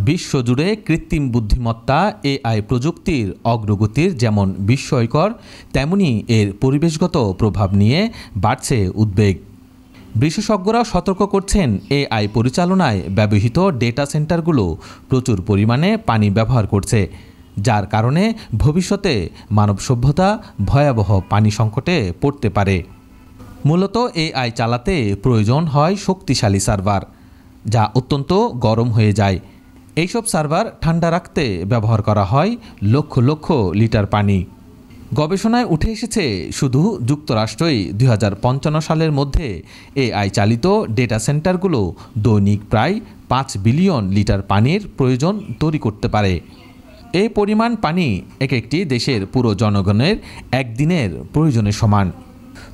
বিশ্বজুড়ে কৃত্রিম বুদ্ধিমত্তা এআই প্রযুক্তির অগ্রগতির যেমন বিস্ময়কর, তেমনি এর পরিবেশগত প্রভাব নিয়ে বাড়ছে উদ্বেগ। বিশেষজ্ঞরা সতর্ক করছেন, এআই পরিচালনায় ব্যবহৃত ডেটা সেন্টারগুলো প্রচুর পরিমাণে পানি ব্যবহার করছে, যার কারণে ভবিষ্যতে মানব সভ্যতা ভয়াবহ পানি সংকটে পড়তে পারে। মূলত এআই চালাতে প্রয়োজন হয় শক্তিশালী সার্ভার, যা অত্যন্ত গরম হয়ে যায়। এইসব সার্ভার ঠান্ডা রাখতে ব্যবহার করা হয় লক্ষ লক্ষ লিটার পানি। গবেষণায় উঠে এসেছে, শুধু যুক্তরাষ্ট্রই 2055 সালের মধ্যে এআই চালিত ডেটা সেন্টারগুলো দৈনিক প্রায় 5 বিলিয়ন লিটার পানির প্রয়োজন তৈরি করতে পারে। এই পরিমাণ পানি একটি দেশের পুরো জনগণের একদিনের প্রয়োজনের সমান।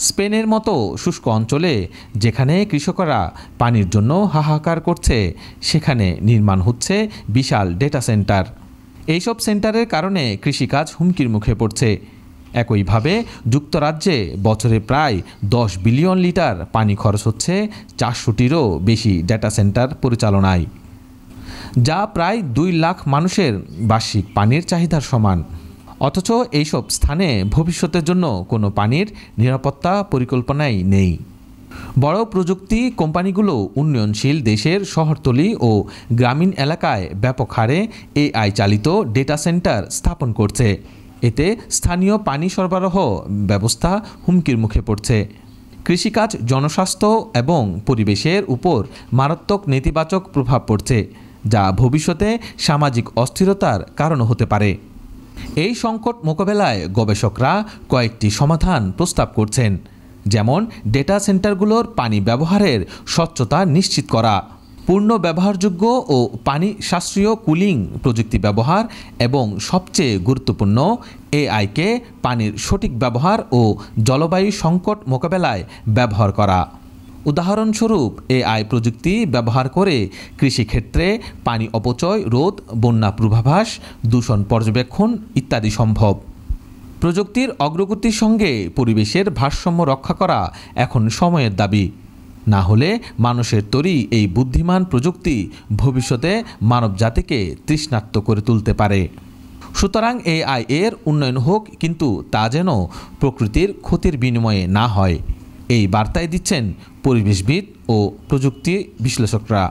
স্পেনের মতো শুষ্ক অঞ্চলে, যেখানে কৃষকরা পানির জন্য হাহাকার করছে, সেখানে নির্মাণ হচ্ছে বিশাল ডেটা সেন্টার। এইসব সেন্টারের কারণে কৃষিকাজ হুমকির মুখে পড়ছে। একইভাবে যুক্তরাজ্যে বছরে প্রায় 10 বিলিয়ন লিটার পানি খরচ হচ্ছে 400টিরও বেশি ডেটা সেন্টার পরিচালনায়, যা প্রায় 2 লাখ মানুষের বার্ষিক পানির চাহিদার সমান। অথচ এইসব স্থানে ভবিষ্যতের জন্য কোনো পানির নিরাপত্তা পরিকল্পনাই নেই। বড় প্রযুক্তি কোম্পানিগুলো উন্নয়নশীল দেশের শহরতলি ও গ্রামীণ এলাকায় ব্যাপক হারে এআই চালিত ডেটা সেন্টার স্থাপন করছে। এতে স্থানীয় পানি সরবরাহ ব্যবস্থা হুমকির মুখে পড়ছে। কৃষিকাজ, জনস্বাস্থ্য এবং পরিবেশের উপর মারাত্মক নেতিবাচক প্রভাব পড়ছে, যা ভবিষ্যতে সামাজিক অস্থিরতার কারণ হতে পারে। এই সংকট মোকাবেলায় গবেষকরা কয়েকটি সমাধান প্রস্তাব করছেন, যেমন ডেটা সেন্টারগুলোর পানি ব্যবহারের স্বচ্ছতা নিশ্চিত করা, পূর্ণ ব্যবহারযোগ্য ও পানি সাশ্রয়ী কুলিং প্রযুক্তি ব্যবহার এবং সবচেয়ে গুরুত্বপূর্ণ, এআইকে পানির সঠিক ব্যবহার ও জলবায়ু সংকট মোকাবেলায় ব্যবহার করা। উদাহরণস্বরূপ, এআই প্রযুক্তি ব্যবহার করে কৃষিক্ষেত্রে পানি অপচয় রোধ, বন্যা পূর্বাভাস, দূষণ পর্যবেক্ষণ ইত্যাদি সম্ভব। প্রযুক্তির অগ্রগতির সঙ্গে পরিবেশের ভারসাম্য রক্ষা করা এখন সময়ের দাবি। না হলে মানুষের তৈরি এই বুদ্ধিমান প্রযুক্তি ভবিষ্যতে মানবজাতিকে তৃষ্ণার্ত করে তুলতে পারে। সুতরাং এআই এর উন্নয়ন হোক, কিন্তু তা যেন প্রকৃতির ক্ষতির বিনিময়ে না হয়, এই বার্তায় দিচ্ছেন পরিবেশবিদ ও প্রযুক্তি বিশ্লেষকরা।